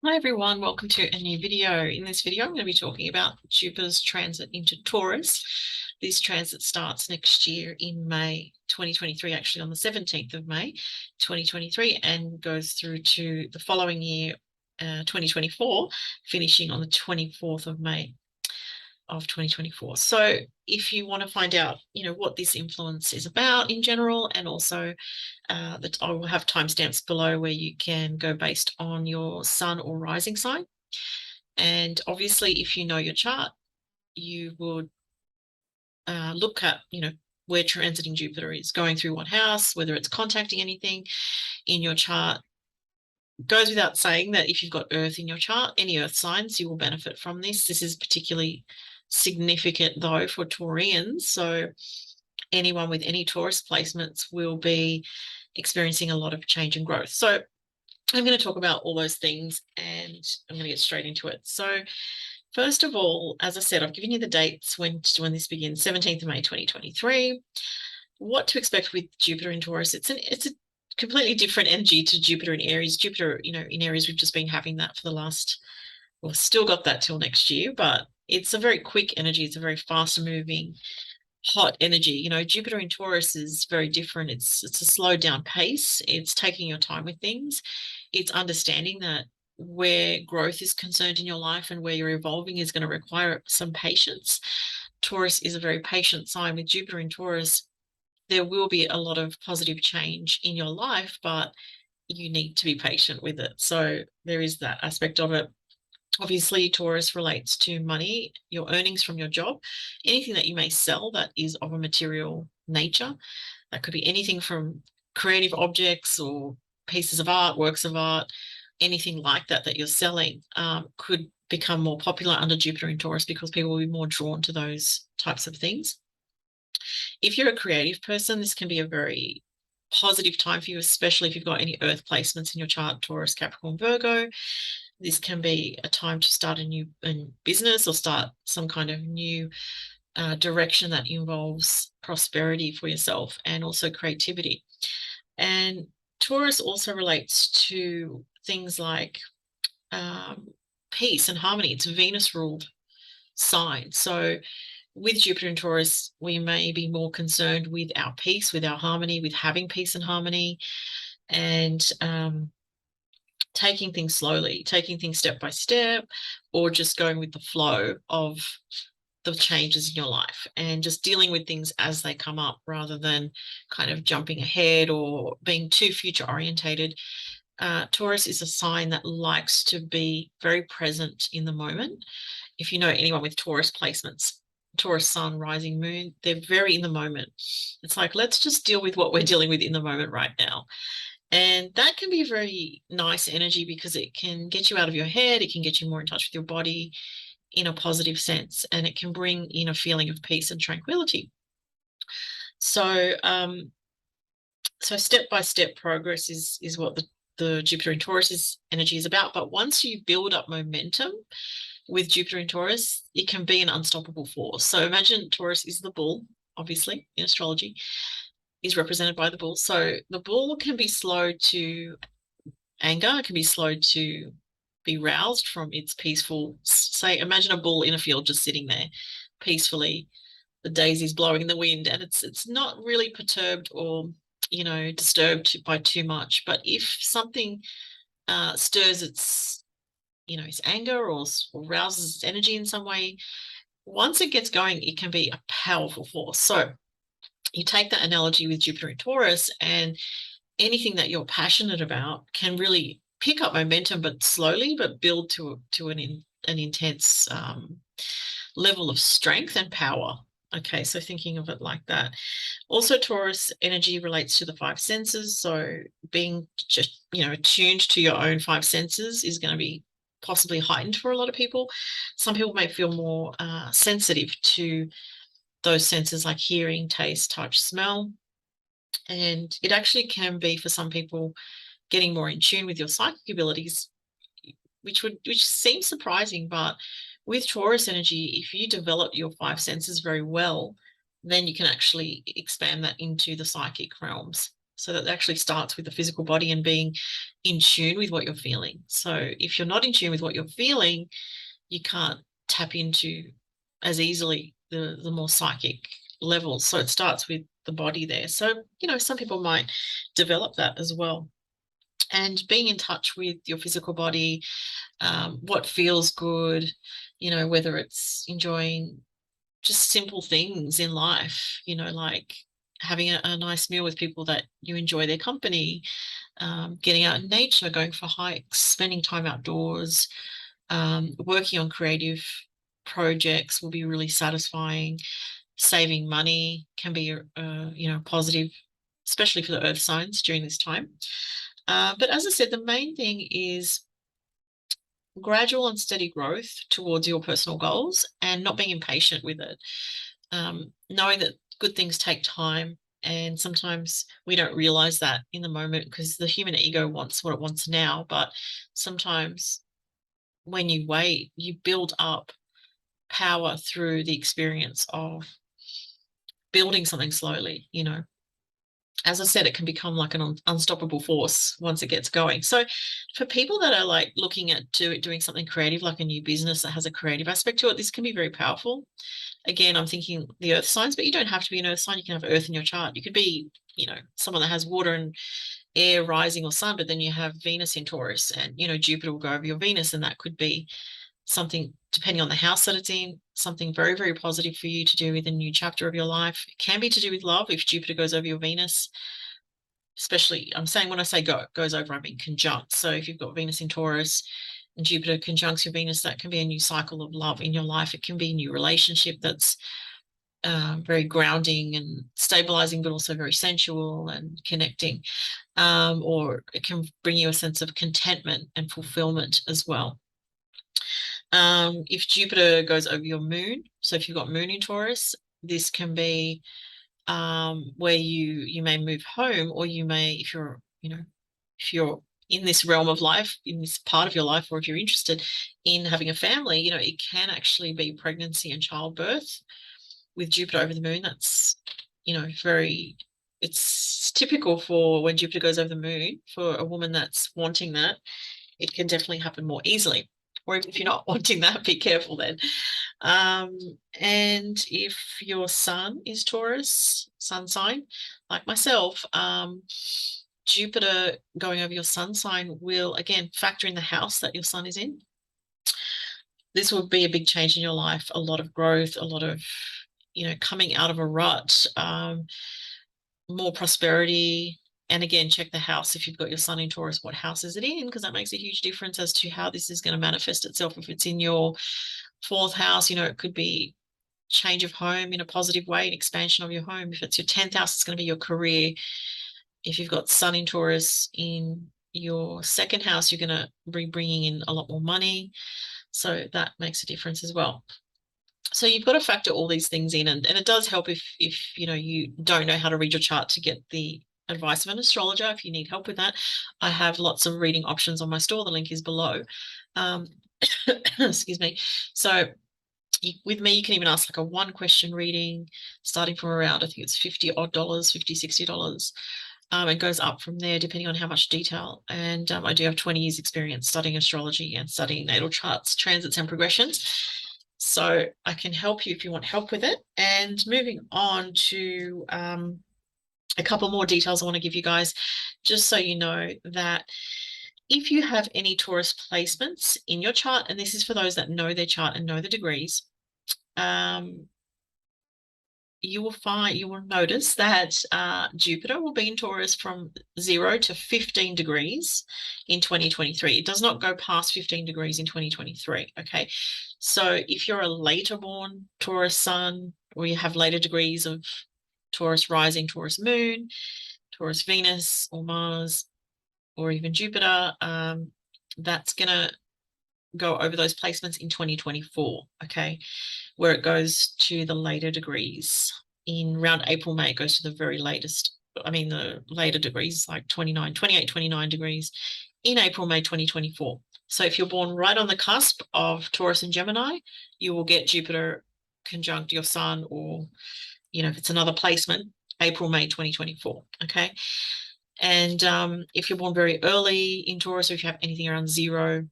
Hi everyone, welcome to a new video. In this video, I'm going to be talking about Jupiter's transit into Taurus. This transit starts next year in May 2023, actually on the 17th of May 2023, and goes through to the following year, 2024, finishing on the 24th of May of 2024. So if you want to find out, what this influence is about in general, and also that I will have timestamps below where you can go based on your sun or rising sign. And obviously, if you know your chart, you would look at, where transiting Jupiter is going through what house, whether it's contacting anything in your chart. Goes without saying that if you've got Earth in your chart, any Earth signs, you will benefit from this. This is particularly significant though for Taurians. So anyone with any Taurus placements will be experiencing a lot of change and growth. So I'm going to talk about all those things and I'm going to get straight into it. So first of all, as I said, I've given you the dates when this begins, 17th of May 2023. What to expect with Jupiter in Taurus? It's a completely different energy to Jupiter in Aries. Jupiter, in Aries, we've just been having that for the last, well, still got that till next year, but it's a very quick energy. It's a very fast moving, hot energy. Jupiter in Taurus is very different. It's a slowed down pace. It's taking your time with things. It's understanding that where growth is concerned in your life and where you're evolving is going to require some patience. Taurus is a very patient sign. With Jupiter in Taurus, there will be a lot of positive change in your life, but you need to be patient with it. So there is that aspect of it. Obviously, Taurus relates to money, your earnings from your job, anything that you may sell that is of a material nature. That could be anything from creative objects or pieces of art, works of art, anything like that that you're selling could become more popular under Jupiter in Taurus because people will be more drawn to those types of things. If you're a creative person, this can be a very positive time for you, especially if you've got any earth placements in your chart, Taurus, Capricorn, Virgo. This can be a time to start a new business or start some kind of new direction that involves prosperity for yourself and also creativity. And Taurus also relates to things like peace and harmony. It's a Venus ruled sign. So with Jupiter and Taurus, we may be more concerned with our peace, with our harmony, with having peace and harmony, and taking things slowly, taking things step by step, or just going with the flow of the changes in your life and just dealing with things as they come up rather than kind of jumping ahead or being too future orientated. Taurus is a sign that likes to be very present in the moment. If you know anyone with Taurus placements, Taurus sun, rising moon, they're very in the moment. It's like, let's just deal with what we're dealing with in the moment right now. And that can be a very nice energy because it can get you out of your head. It can get you more in touch with your body in a positive sense, and it can bring in a feeling of peace and tranquility. So, so step-by-step progress is what the Jupiter in Taurus energy is about. But once you build up momentum with Jupiter in Taurus, it can be an unstoppable force. So imagine Taurus is the bull, obviously, in astrology, is represented by the bull. So the bull can be slow to anger, it can be slow to be roused from its peaceful, say, imagine a bull in a field just sitting there peacefully, the daisies blowing in the wind, and it's not really perturbed or disturbed by too much. But if something stirs its anger or rouses its energy in some way, once it gets going, it can be a powerful force. So you take that analogy with Jupiter in Taurus, and anything that you're passionate about can really pick up momentum, but slowly, but build to an intense level of strength and power. Okay, so thinking of it like that. Also, Taurus energy relates to the five senses. So being just, attuned to your own five senses is going to be possibly heightened for a lot of people. Some people may feel more sensitive to those senses like hearing, taste, touch, smell. And it actually can be for some people getting more in tune with your psychic abilities, which seems surprising, but with Taurus energy, if you develop your five senses very well, then you can actually expand that into the psychic realms. So that actually starts with the physical body and being in tune with what you're feeling. So if you're not in tune with what you're feeling, you can't tap into as easily the more psychic levels. So it starts with the body there. So, you know, some people might develop that as well. And being in touch with your physical body, what feels good, you know, whether it's enjoying just simple things in life, you know, like having a nice meal with people that you enjoy their company, getting out in nature, going for hikes, spending time outdoors, working on creative projects will be really satisfying. Saving money can be, you know, positive, especially for the earth signs during this time. But as I said, the main thing is gradual and steady growth towards your personal goals and not being impatient with it. Knowing that good things take time, and sometimes we don't realize that in the moment because the human ego wants what it wants now. But sometimes when you wait, you build up power through the experience of building something slowly, you know. As I said, it can become like an unstoppable force once it gets going. So for people that are like looking at doing something creative, like a new business that has a creative aspect to it, this can be very powerful. Again, I'm thinking the earth signs, but you don't have to be an earth sign. You can have earth in your chart. You could be, you know, someone that has water and air rising or sun, but then you have Venus in Taurus, and, you know, Jupiter will go over your Venus, and that could be something, depending on the house that it's in, something very, very positive for you to do with a new chapter of your life. It can be to do with love if Jupiter goes over your Venus, especially, I'm saying when I say goes over, I mean conjunct. So if you've got Venus in Taurus and Jupiter conjuncts your Venus, that can be a new cycle of love in your life. It can be a new relationship that's very grounding and stabilizing, but also very sensual and connecting. Or it can bring you a sense of contentment and fulfillment as well. If Jupiter goes over your moon, so if you've got moon in Taurus, this can be where you may move home, or you may, if you're, you know, if you're in this realm of life, in this part of your life, or if you're interested in having a family, you know, it can actually be pregnancy and childbirth with Jupiter over the moon. That's, you know, it's typical for when Jupiter goes over the moon for a woman that's wanting that. It can definitely happen more easily. Or if you're not wanting that, be careful then. And if your sun is Taurus, sun sign, like myself, Jupiter going over your sun sign will, again, factor in the house that your sun is in. This will be a big change in your life, a lot of growth, a lot of, you know, coming out of a rut, more prosperity. And again, check the house. If you've got your sun in Taurus, what house is it in? Because that makes a huge difference as to how this is going to manifest itself. If it's in your fourth house, you know, it could be change of home in a positive way, an expansion of your home. If it's your 10th house, it's going to be your career. If you've got sun in Taurus in your second house, you're going to be bringing in a lot more money. So that makes a difference as well. So you've got to factor all these things in, and it does help if you know, you don't know how to read your chart, to get the advice of an astrologer. If you need help with that, I have lots of reading options on my store. The link is below. Excuse me. So with me, you can even ask like a one question reading, starting from around, I think it's $50 odd, $50, $60. It goes up from there depending on how much detail. And I do have 20 years experience studying astrology and studying natal charts, transits and progressions. So I can help you if you want help with it. And moving on to a couple more details I want to give you guys, just so you know that if you have any Taurus placements in your chart, and this is for those that know their chart and know the degrees, you will notice that Jupiter will be in Taurus from 0 to 15 degrees in 2023. It does not go past 15 degrees in 2023. Okay. So if you're a later born Taurus sun, or you have later degrees of Taurus rising, Taurus moon, Taurus Venus or Mars, or even Jupiter, that's going to go over those placements in 2024. Okay. Where it goes to the later degrees in around April, May, it goes to the very latest. I mean, the later degrees, like 28, 29 degrees in April, May 2024. So if you're born right on the cusp of Taurus and Gemini, you will get Jupiter conjunct your sun, or, you know, if it's another placement, April, May 2024. Okay. And if you're born very early in Taurus, or if you have anything around 0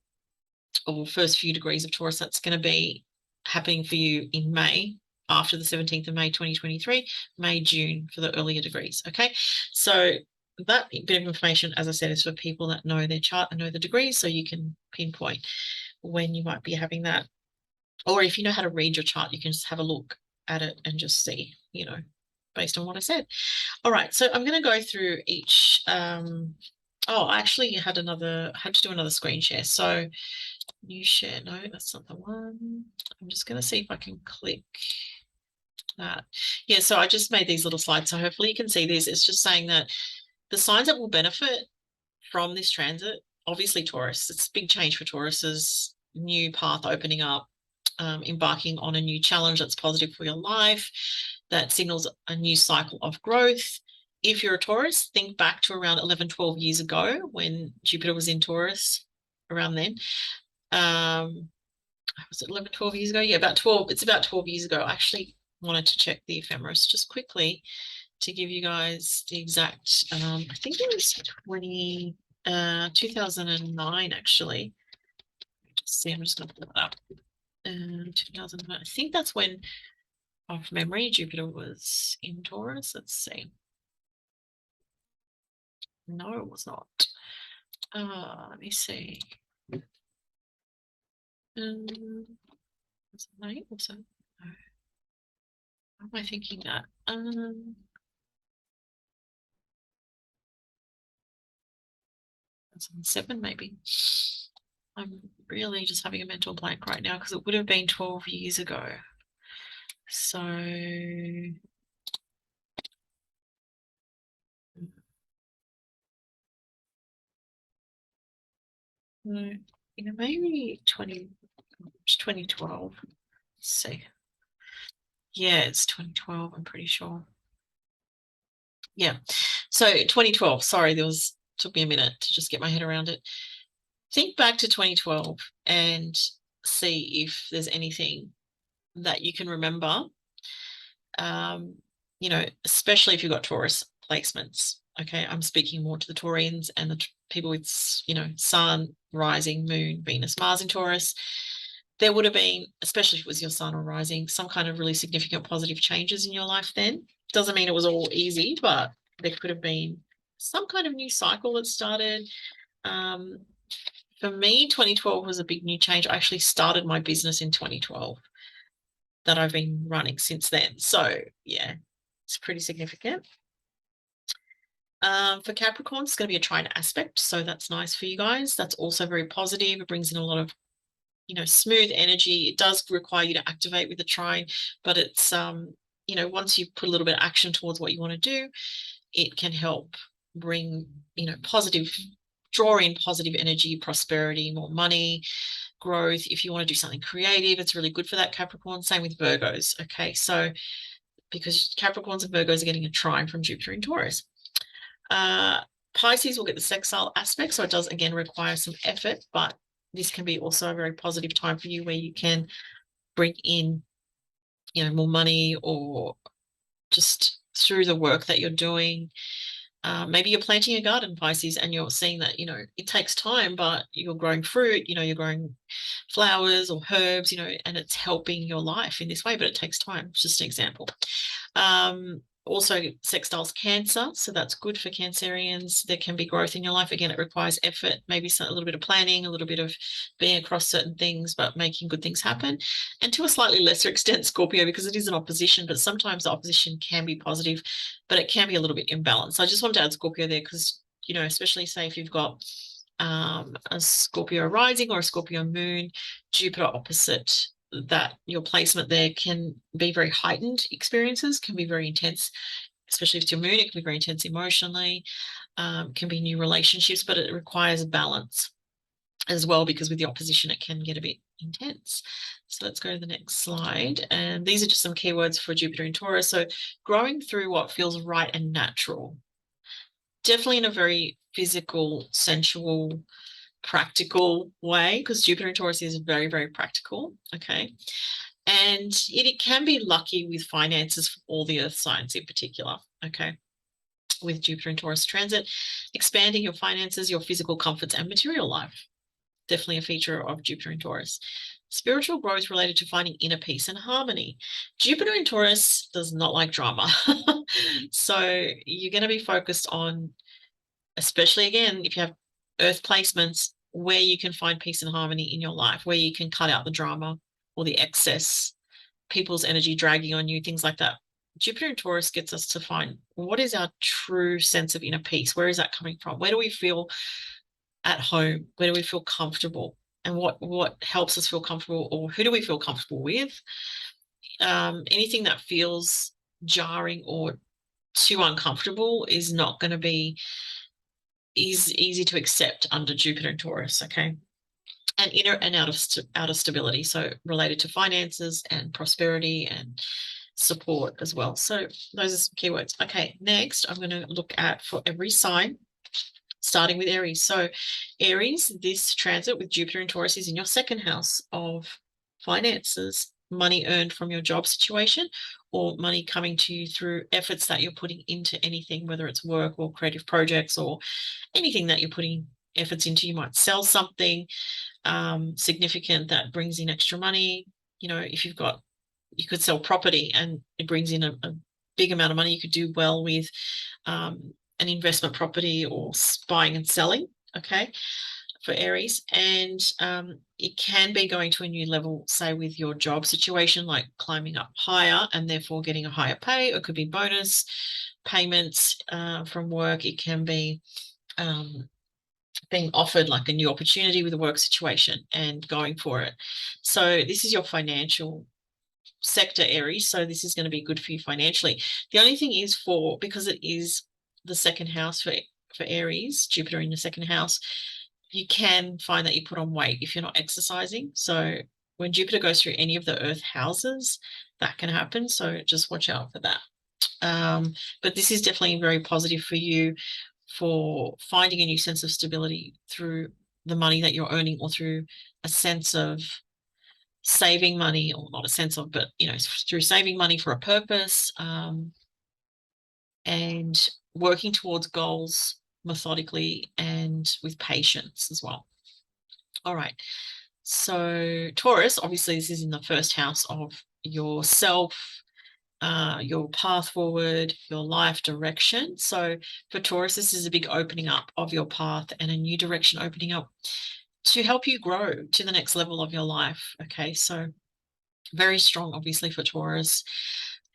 or first few degrees of Taurus, that's going to be happening for you in May, after the 17th of May 2023, May, June for the earlier degrees. Okay, so that bit of information, as I said, is for people that know their chart and know the degrees, so you can pinpoint when you might be having that. Or if you know how to read your chart, you can just have a look at it and just see, you know, based on what I said. All right, so I'm going to go through each. Oh, I actually had to do another screen share. So new share, no, that's not the one. I'm just going to see if I can click that. Yeah, so I just made these little slides, so hopefully you can see this. It's just saying that the signs that will benefit from this transit, obviously Taurus. It's a big change for Taurus's new path opening up, embarking on a new challenge that's positive for your life, that signals a new cycle of growth. If you're a Taurus, think back to around 11, 12 years ago when Jupiter was in Taurus, around then. Was it 11, 12 years ago? Yeah, about 12. It's about 12 years ago. I actually wanted to check the ephemeris just quickly to give you guys the exact, I think it was 2009, actually. See, I'm just going to pull it up. 2009. I think that's when, off memory, Jupiter was in Taurus. Let's see. No, it was not. Let me see. Was it May? Was it? No. Why am I thinking that? 2007 maybe. I'm really just having a mental blank right now because it would have been 12 years ago. So maybe 2012. Let's see. Yeah, it's 2012, I'm pretty sure. Yeah. So 2012. Sorry, took me a minute to just get my head around it. Think back to 2012 and see if there's anything that you can remember. You know, especially if you've got Taurus placements. Okay, I'm speaking more to the Taurians and the people with, you know, Sun, Rising, Moon, Venus, Mars in Taurus. There would have been, especially if it was your Sun or Rising, some kind of really significant positive changes in your life then. Doesn't mean it was all easy, but there could have been some kind of new cycle that started. For me, 2012 was a big new change. I actually started my business in 2012 that I've been running since then. So yeah, it's pretty significant. For Capricorn, it's going to be a trine aspect. So that's nice for you guys. That's also very positive. It brings in a lot of, you know, smooth energy. It does require you to activate with the trine, but it's, you know, once you put a little bit of action towards what you want to do, it can help bring, you know, draw in positive energy, prosperity, more money, growth. If you want to do something creative, it's really good for that, Capricorn. Same with Virgos. Okay, so because Capricorns and Virgos are getting a trine from Jupiter in Taurus. Pisces will get the sextile aspect, so it does again require some effort, but this can be also a very positive time for you where you can bring in, you know, more money, or just through the work that you're doing. Maybe you're planting a garden, Pisces, and you're seeing that, you know, it takes time, but you're growing fruit, you know, you're growing flowers or herbs, you know, and it's helping your life in this way, but it takes time. It's just an example. Also sextiles Cancer, so that's good for Cancerians. There can be growth in your life. Again, it requires effort, maybe a little bit of planning, a little bit of being across certain things, but making good things happen. And to a slightly lesser extent, Scorpio, because it is an opposition, but sometimes the opposition can be positive, but it can be a little bit imbalanced. So I just wanted to add Scorpio there because, you know, especially say if you've got a Scorpio rising or a Scorpio moon, Jupiter opposite, that your placement there can be very heightened experiences, can be very intense, especially if it's your moon. It can be very intense emotionally, can be new relationships, but it requires a balance as well, because with the opposition it can get a bit intense. So let's go to the next slide, and these are just some keywords for Jupiter in Taurus. So growing through what feels right and natural, definitely in a very physical, sensual, practical way, because Jupiter in Taurus is very, very practical. Okay. And it can be lucky with finances for all the earth signs in particular. Okay. with Jupiter and Taurus transit, expanding your finances, your physical comforts, and material life. Definitely a feature of Jupiter and Taurus. Spiritual growth related to finding inner peace and harmony. Jupiter in Taurus does not like drama. So you're going to be focused on, especially again, if you have earth placements, where you can find peace and harmony in your life, where you can cut out the drama or the excess, people's energy dragging on you, things like that. Jupiter in Taurus gets us to find what is our true sense of inner peace? Where is that coming from? Where do we feel at home? Where do we feel comfortable? And what helps us feel comfortable, or who do we feel comfortable with? Anything that feels jarring or too uncomfortable is not going to be easy to accept under Jupiter and Taurus, okay? And inner and outer stability, so related to finances and prosperity and support as well. So those are some keywords. Okay, next I'm going to look at for every sign, starting with Aries. So Aries, this transit with Jupiter and Taurus is in your second house of finances, money earned from your job situation, or money coming to you through efforts that you're putting into anything, whether it's work or creative projects or anything that you're putting efforts into. You might sell something significant that brings in extra money. You know, if you could sell property and it brings in a big amount of money. You could do well with an investment property or buying and selling, okay, for Aries. And it can be going to a new level, say with your job situation, like climbing up higher and therefore getting a higher pay. It could be bonus payments from work. It can be being offered like a new opportunity with a work situation and going for it. So this is your financial sector, Aries. So this is going to be good for you financially. The only thing is, because it is the second house for Aries, Jupiter in the second house, you can find that you put on weight if you're not exercising. So when Jupiter goes through any of the earth houses, that can happen. So just watch out for that. But this is definitely very positive for you for finding a new sense of stability through the money that you're earning, or through a sense of saving money, or not a sense of, but through saving money for a purpose, and working towards goals methodically and with patience as well. All right. So Taurus, obviously this is in the first house of yourself, your path forward, your life direction. So for Taurus, this is a big opening up of your path and a new direction opening up to help you grow to the next level of your life. Okay, so very strong, obviously, for Taurus.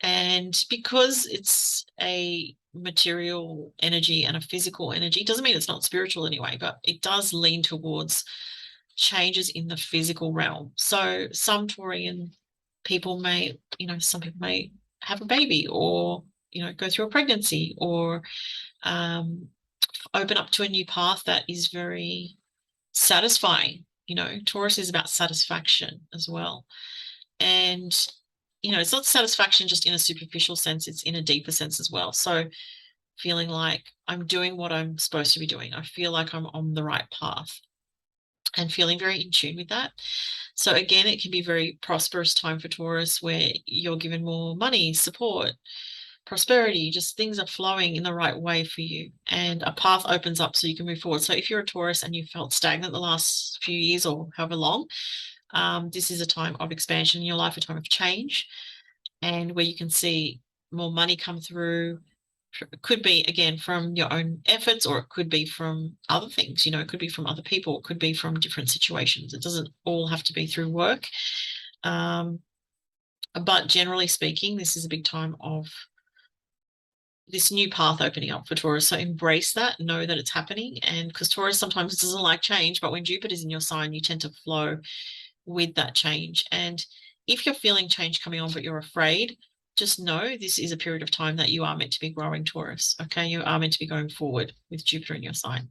And because it's a material energy and a physical energy, doesn't mean it's not spiritual anyway, but it does lean towards changes in the physical realm. So some Taurian people may, some people may have a baby, or, go through a pregnancy, or open up to a new path that is very satisfying. Taurus is about satisfaction as well. And, it's not satisfaction just in a superficial sense, it's in a deeper sense as well. So feeling like I'm doing what I'm supposed to be doing. I feel like I'm on the right path and feeling very in tune with that. So again, it can be a very prosperous time for Taurus, where you're given more money, support, prosperity, just things are flowing in the right way for you, and a path opens up so you can move forward. So if you're a Taurus and you felt stagnant the last few years or however long, this is a time of expansion in your life, a time of change, and where you can see more money come through. It could be, again, from your own efforts, or it could be from other things. It could be from other people. It could be from different situations. It doesn't all have to be through work. But generally speaking, this is a big time of this new path opening up for Taurus. So embrace that, know that it's happening. And because Taurus sometimes doesn't like change, but when Jupiter's in your sign, you tend to flow with that change. And if you're feeling change coming on, but you're afraid, just know this is a period of time that you are meant to be growing, Taurus. Okay, you are meant to be going forward with Jupiter in your sign.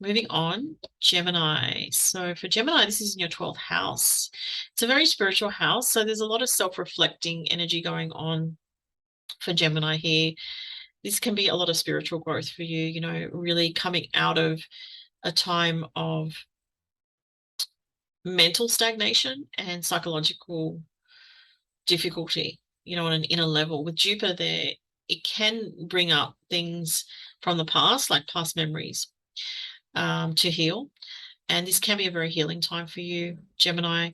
Moving on, Gemini. So for Gemini, this is in your 12th house. It's a very spiritual house. So there's a lot of self-reflecting energy going on for Gemini here. This can be a lot of spiritual growth for you, really coming out of a time of mental stagnation and psychological difficulty, on an inner level. With Jupiter there, it can bring up things from the past, like past memories, to heal. And this can be a very healing time for you, Gemini,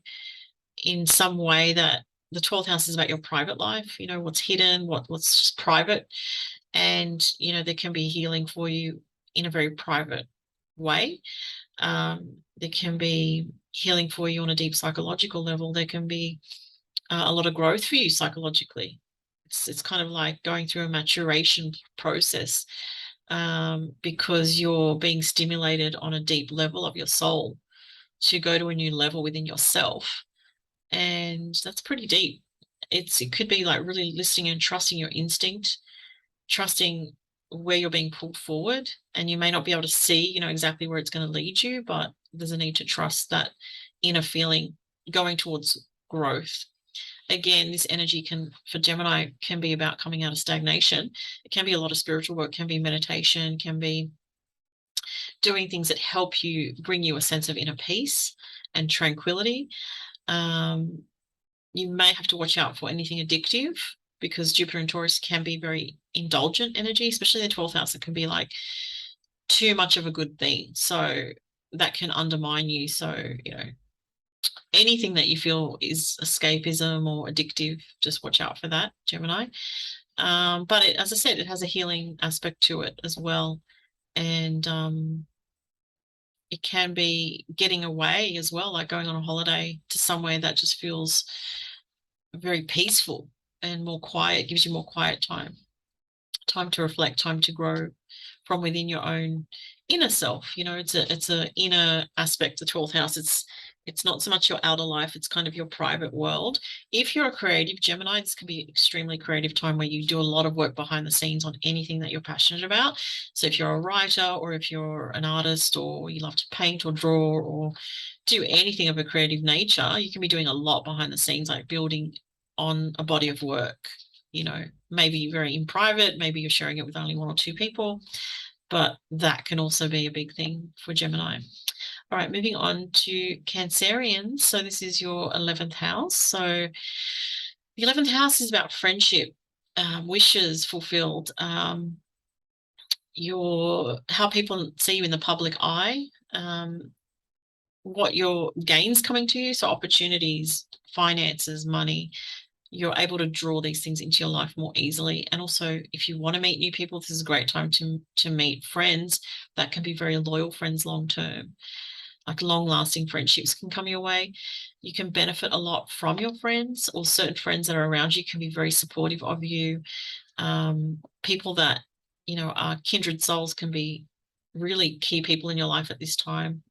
in some way that the 12th house is about your private life, what's hidden, what's just private. And, there can be healing for you in a very private way. There can be healing for you on a deep psychological level. There can be a lot of growth for you psychologically. It's kind of like going through a maturation process, because you're being stimulated on a deep level of your soul to go to a new level within yourself. And that's pretty deep. It could be like really listening and trusting your instinct, trusting where you're being pulled forward, and you may not be able to see, exactly where it's going to lead you, but there's a need to trust that inner feeling going towards growth. Again, this energy for Gemini can be about coming out of stagnation. It can be a lot of spiritual work, can be meditation, can be doing things that help you, bring you a sense of inner peace and tranquility. You may have to watch out for anything addictive, because Jupiter and Taurus can be very indulgent energy, especially the 12th house. It can be like too much of a good thing. So that can undermine you. So, anything that you feel is escapism or addictive, just watch out for that, Gemini. But as I said, it has a healing aspect to it as well. And it can be getting away as well, like going on a holiday to somewhere that just feels very peaceful and more quiet, gives you more quiet time to reflect, time to grow from within your own inner self. It's a inner aspect, the 12th house. It's not so much your outer life, it's kind of your private world. If you're a creative Gemini, this can be an extremely creative time where you do a lot of work behind the scenes on anything that you're passionate about. So if you're a writer, or if you're an artist, or you love to paint or draw or do anything of a creative nature, you can be doing a lot behind the scenes, like building on a body of work, maybe very in private, maybe you're sharing it with only 1 or 2 people, but that can also be a big thing for Gemini. All right, moving on to Cancerians. So this is your 11th house. So the 11th house is about friendship, wishes fulfilled, how people see you in the public eye, what your gains coming to you, so opportunities, finances, money. You're able to draw these things into your life more easily. And also, if you want to meet new people, this is a great time to meet friends that can be very loyal friends long term. Like long-lasting friendships can come your way. You can benefit a lot from your friends, or certain friends that are around you can be very supportive of you. People that, are kindred souls can be really key people in your life at this time.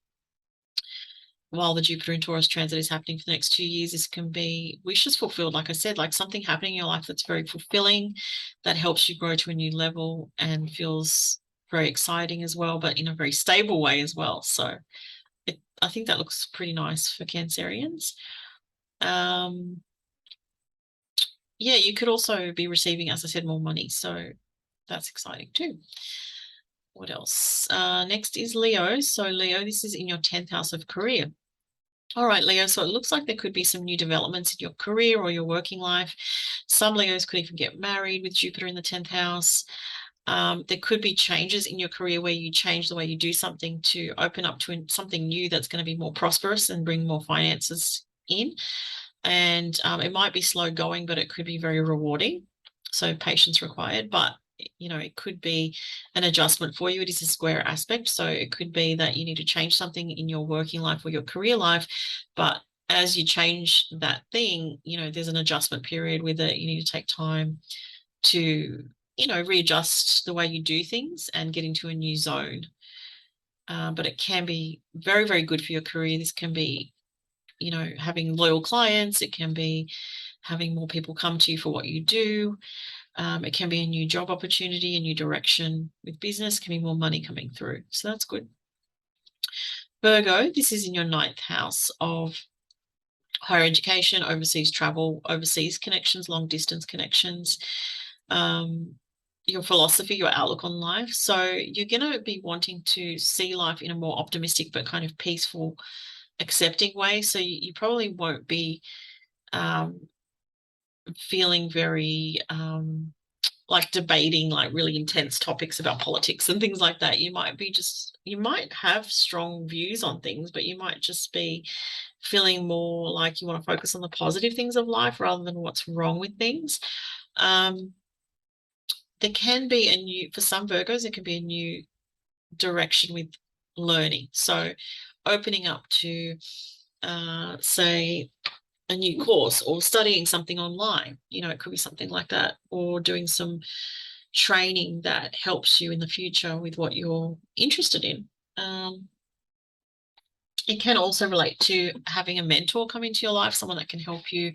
While the Jupiter and Taurus transit is happening for the next 2 years, this can be wishes fulfilled. Like I said, like something happening in your life that's very fulfilling, that helps you grow to a new level and feels very exciting as well, but in a very stable way as well. So I think that looks pretty nice for Cancerians. Yeah, you could also be receiving, as I said, more money. So that's exciting too. What else? Next is Leo. So Leo, this is in your 10th house of career. All right, Leo. So it looks like there could be some new developments in your career or your working life. Some Leos could even get married with Jupiter in the 10th house. There could be changes in your career where you change the way you do something to open up to something new that's going to be more prosperous and bring more finances in. And it might be slow going, but it could be very rewarding. So patience required, but it could be an adjustment for you. It is a square aspect. So it could be that you need to change something in your working life or your career life. But as you change that thing, there's an adjustment period with it. You need to take time to, readjust the way you do things and get into a new zone. But it can be very, very good for your career. This can be, having loyal clients. It can be having more people come to you for what you do. It can be a new job opportunity, a new direction with business, can be more money coming through. So that's good. Virgo, this is in your 9th house of higher education, overseas travel, overseas connections, long distance connections, your philosophy, your outlook on life. So you're going to be wanting to see life in a more optimistic but kind of peaceful, accepting way. So you probably won't be feeling very like debating like really intense topics about politics and things like that. You might have strong views on things, but you might just be feeling more like you want to focus on the positive things of life rather than what's wrong with things. There can be for some Virgos, it can be a new direction with learning. So opening up to, say, a new course or studying something online, it could be something like that, or doing some training that helps you in the future with what you're interested in. It can also relate to having a mentor come into your life, someone that can help you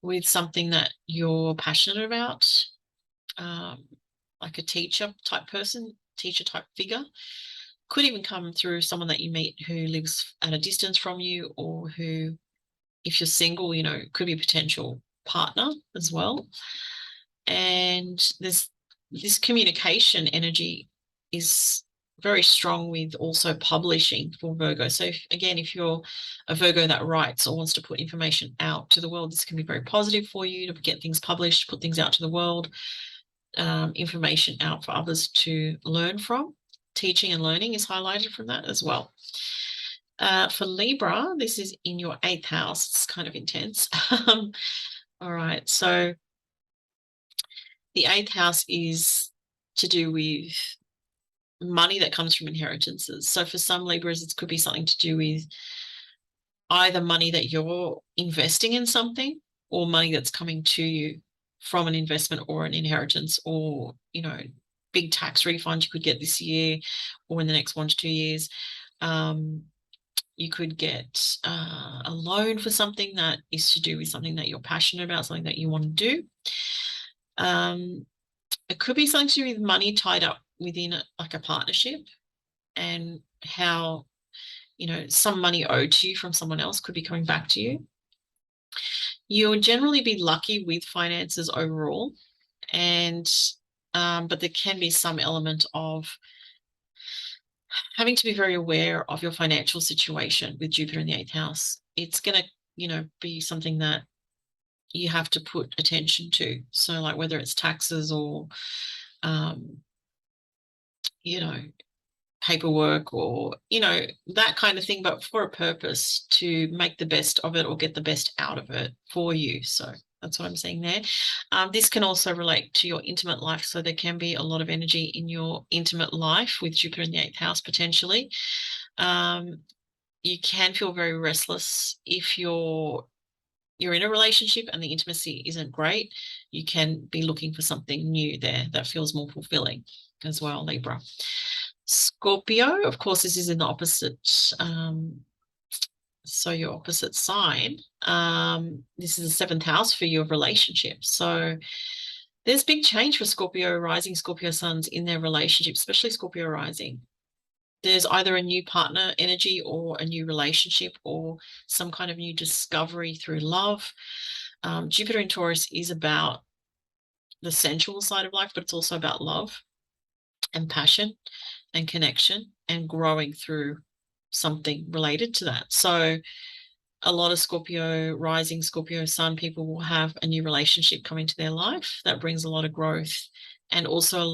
with something that you're passionate about, like a teacher type figure. Could even come through someone that you meet who lives at a distance from you, or who, if you're single, could be a potential partner as well. And this communication energy is very strong with also publishing for Virgo. So if you're a Virgo that writes or wants to put information out to the world, this can be very positive for you to get things published, put things out to the world, information out for others to learn from. Teaching and learning is highlighted from that as well. For Libra, this is in your 8th house. It's kind of intense. All right. So the 8th house is to do with money that comes from inheritances. So for some Libras, it could be something to do with either money that you're investing in something, or money that's coming to you from an investment or an inheritance, or, big tax refund you could get this year or in the next 1 to 2 years. You could get a loan for something that is to do with something that you're passionate about, something that you want to do. It could be something to do with money tied up within like a partnership, and how, some money owed to you from someone else could be coming back to you. You'll generally be lucky with finances overall, and but there can be some element of having to be very aware of your financial situation with Jupiter in the 8th house. It's going to, be something that you have to put attention to. So like whether it's taxes or, paperwork or, that kind of thing, but for a purpose to make the best of it or get the best out of it for you. So that's what I'm saying there. This can also relate to your intimate life. So there can be a lot of energy in your intimate life with Jupiter in the 8th house, potentially. You can feel very restless if you're in a relationship and the intimacy isn't great. You can be looking for something new there that feels more fulfilling as well, Libra. Scorpio, of course, this is in the opposite, so your opposite sign. This is the 7th house for your relationship. So there's big change for Scorpio rising, Scorpio suns in their relationship, especially Scorpio rising. There's either a new partner energy or a new relationship or some kind of new discovery through love. Jupiter in Taurus is about the sensual side of life, but it's also about love and passion and connection and growing through something related to that. So a lot of Scorpio rising, Scorpio sun people will have a new relationship come into their life that brings a lot of growth, and also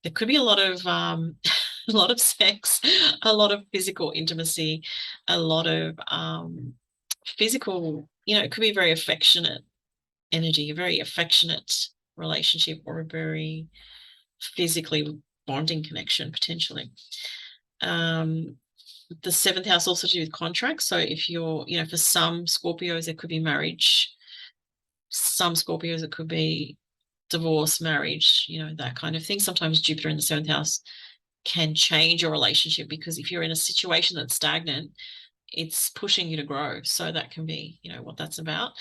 there could be a lot of a lot of sex, a lot of physical intimacy, a lot of physical, it could be very affectionate energy, a very affectionate relationship, or a very physically bonding connection potentially. The 7th house also to do with contracts. So if you're, for some Scorpios, it could be marriage. Some Scorpios, it could be divorce, marriage, that kind of thing. Sometimes Jupiter in the 7th house can change your relationship, because if you're in a situation that's stagnant, it's pushing you to grow. So that can be, what that's about.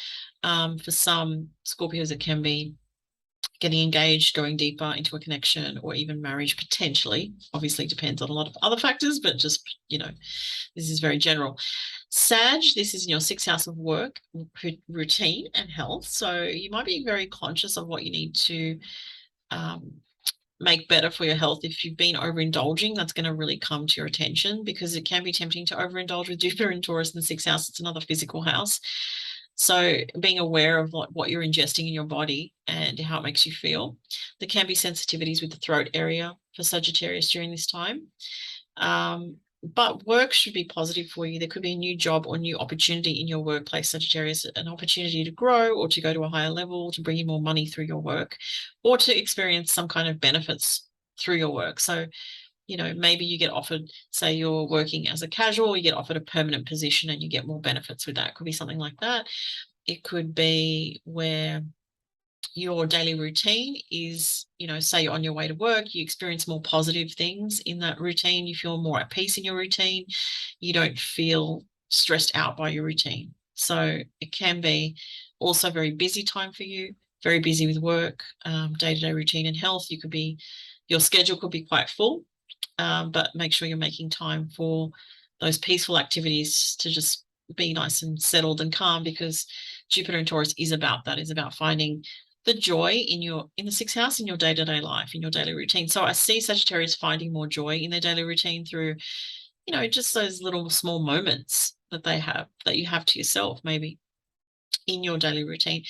For some Scorpios, it can be getting engaged, going deeper into a connection, or even marriage potentially. Obviously depends on a lot of other factors, but just, this is very general. Sag, this is in your 6th house of work, routine and health. So you might be very conscious of what you need to make better for your health. If you've been overindulging, that's going to really come to your attention, because it can be tempting to overindulge with Jupiter in Taurus in the 6th house. It's another physical house. So being aware of what you're ingesting in your body and how it makes you feel. There can be sensitivities with the throat area for Sagittarius during this time. But work should be positive for you. There could be a new job or new opportunity in your workplace, Sagittarius, an opportunity to grow or to go to a higher level, to bring in more money through your work, or to experience some kind of benefits through your work. So, you know, maybe you get offered, say you're working as a casual, you get offered a permanent position and you get more benefits with that. It could be something like that. It could be where your daily routine is, you know, say you're on your way to work, you experience more positive things in that routine, you feel more at peace in your routine, you don't feel stressed out by your routine. So it can be also a very busy time for you, very busy with work, day-to-day routine and health. You could be, your schedule could be quite full, but make sure you're making time for those peaceful activities to just be nice and settled and calm, because Jupiter in Taurus is about that, is about finding the joy in the sixth house, in your day-to-day life, in your daily routine. So I see Sagittarius finding more joy in their daily routine through, you know, just those little small moments that they have, that you have to yourself, maybe in your daily routine.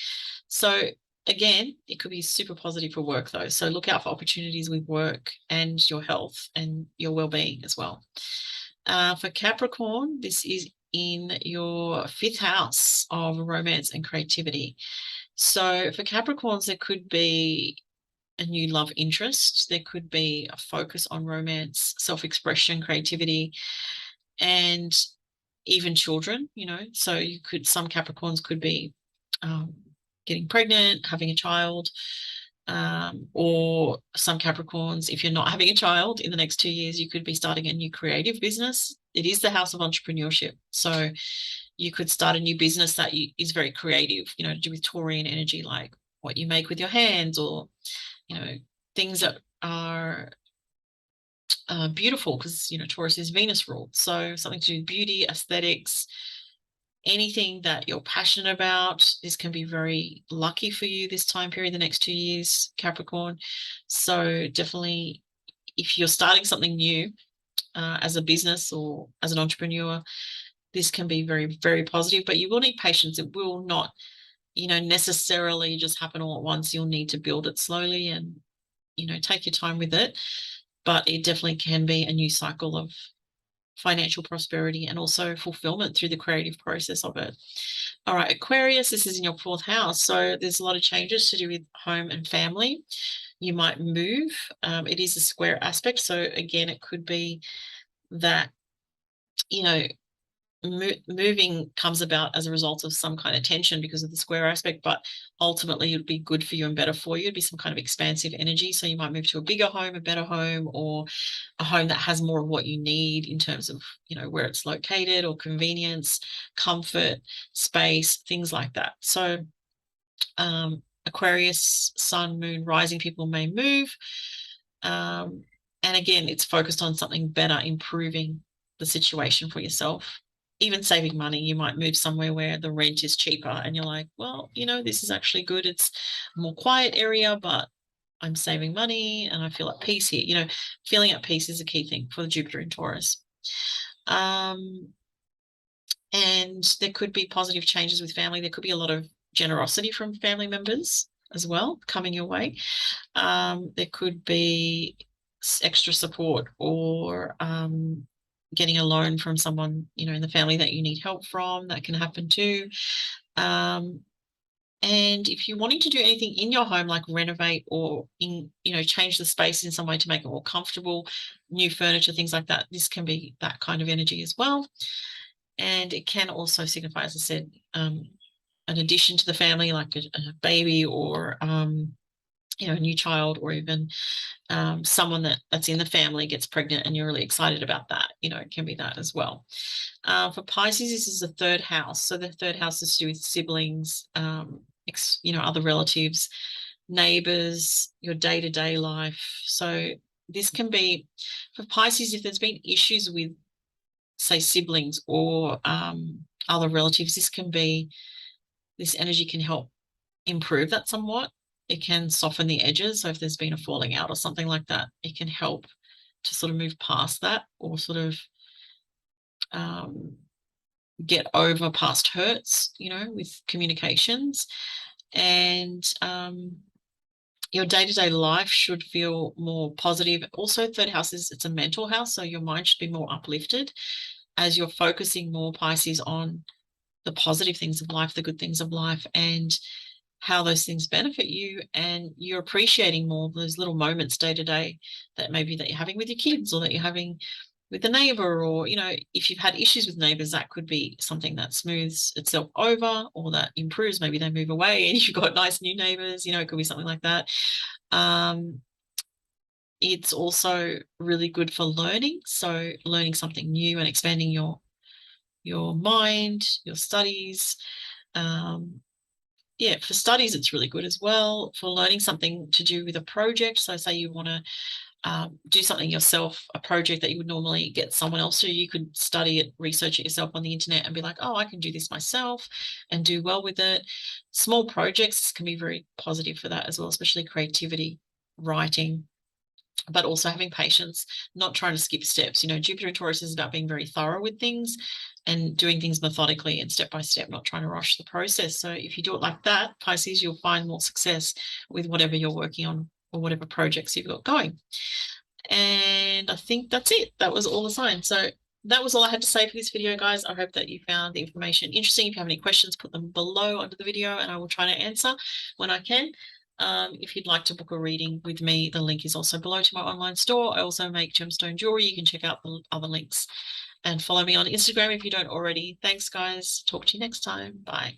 So again, it could be super positive for work though. So look out for opportunities with work and your health and your well-being as well. For Capricorn, this is in your fifth house of romance and creativity. So for Capricorns, there could be a new love interest. There could be a focus on romance, self-expression, creativity, and even children, you know. So you could, some Capricorns could be getting pregnant, having a child, or some Capricorns, if you're not having a child in the next 2 years, you could be starting a new creative business. It is the house of entrepreneurship. So you could start a new business that is very creative, you know, to do with Taurian energy, like what you make with your hands, or, you know, things that are beautiful, because, you know, Taurus is Venus ruled. So something to do with beauty, aesthetics, anything that you're passionate about. This can be very lucky for you this time period, the next 2 years, Capricorn. So definitely, if you're starting something new as a business or as an entrepreneur, this can be very, very positive, but you will need patience. It will not, you know, necessarily just happen all at once. You'll need to build it slowly and, you know, take your time with it. But it definitely can be a new cycle of financial prosperity and also fulfillment through the creative process of it. All right, Aquarius, this is in your fourth house. So there's a lot of changes to do with home and family. You might move. It is a square aspect. So again, it could be that, you know, moving comes about as a result of some kind of tension because of the square aspect, but ultimately it'd be good for you and better for you. It'd be some kind of expansive energy. So you might move to a bigger home, a better home, or a home that has more of what you need in terms of, you know, where it's located, or convenience, comfort, space, things like that. So Aquarius, sun, moon, rising people may move. And again, it's focused on something better, improving the situation for yourself, even saving money. You might move somewhere where the rent is cheaper and you're like, well, you know, this is actually good. It's a more quiet area, but I'm saving money and I feel at peace here. You know, feeling at peace is a key thing for the Jupiter in Taurus. And there could be positive changes with family. There could be a lot of generosity from family members as well coming your way. There could be extra support, or getting a loan from someone, you know, in the family that you need help from. That can happen too. And if you're wanting to do anything in your home, like renovate or change the space in some way to make it more comfortable, new furniture, things like that, this can be that kind of energy as well. And it can also signify, as I said, an addition to the family, like a baby, or a new child, or even someone that's in the family gets pregnant and you're really excited about that. You know, it can be that as well. For Pisces, this is the third house. So the third house is to do with siblings, other relatives, neighbors, your day-to-day life. So this can be, for Pisces, if there's been issues with, say, siblings or other relatives, this energy can help improve that somewhat. It can soften the edges. So if there's been a falling out or something like that, it can help to sort of move past that, or sort of get over past hurts, you know, with communications. And your day-to-day life should feel more positive. Also, third house it's a mental house, so your mind should be more uplifted as you're focusing more, Pisces, on the positive things of life, the good things of life, and how those things benefit you, and you're appreciating more those little moments day to day that maybe that you're having with your kids, or that you're having with the neighbor, or, you know, if you've had issues with neighbors, that could be something that smooths itself over or that improves. Maybe they move away and you've got nice new neighbors, you know, it could be something like that. It's also really good for learning. So learning something new and expanding your mind, your studies. Yeah, for studies, it's really good as well. For learning something to do with a project. So say you want to do something yourself, a project that you would normally get someone else to, you could study it, research it yourself on the internet and be like, oh, I can do this myself and do well with it. Small projects can be very positive for that as well, especially creativity, writing, but also having patience, not trying to skip steps. You know, Jupiter in Taurus is about being very thorough with things and doing things methodically and step by step, not trying to rush the process. So if you do it like that, Pisces, you'll find more success with whatever you're working on or whatever projects you've got going. And I think that's it. That was all the signs. So that was all I had to say for this video, guys. I hope that you found the information interesting. If you have any questions, put them below under the video and I will try to answer when I can. If you'd like to book a reading with me, the link is also below to my online store. I also make gemstone jewelry. You can check out the other links and follow me on Instagram if you don't already. Thanks, guys. Talk to you next time. Bye.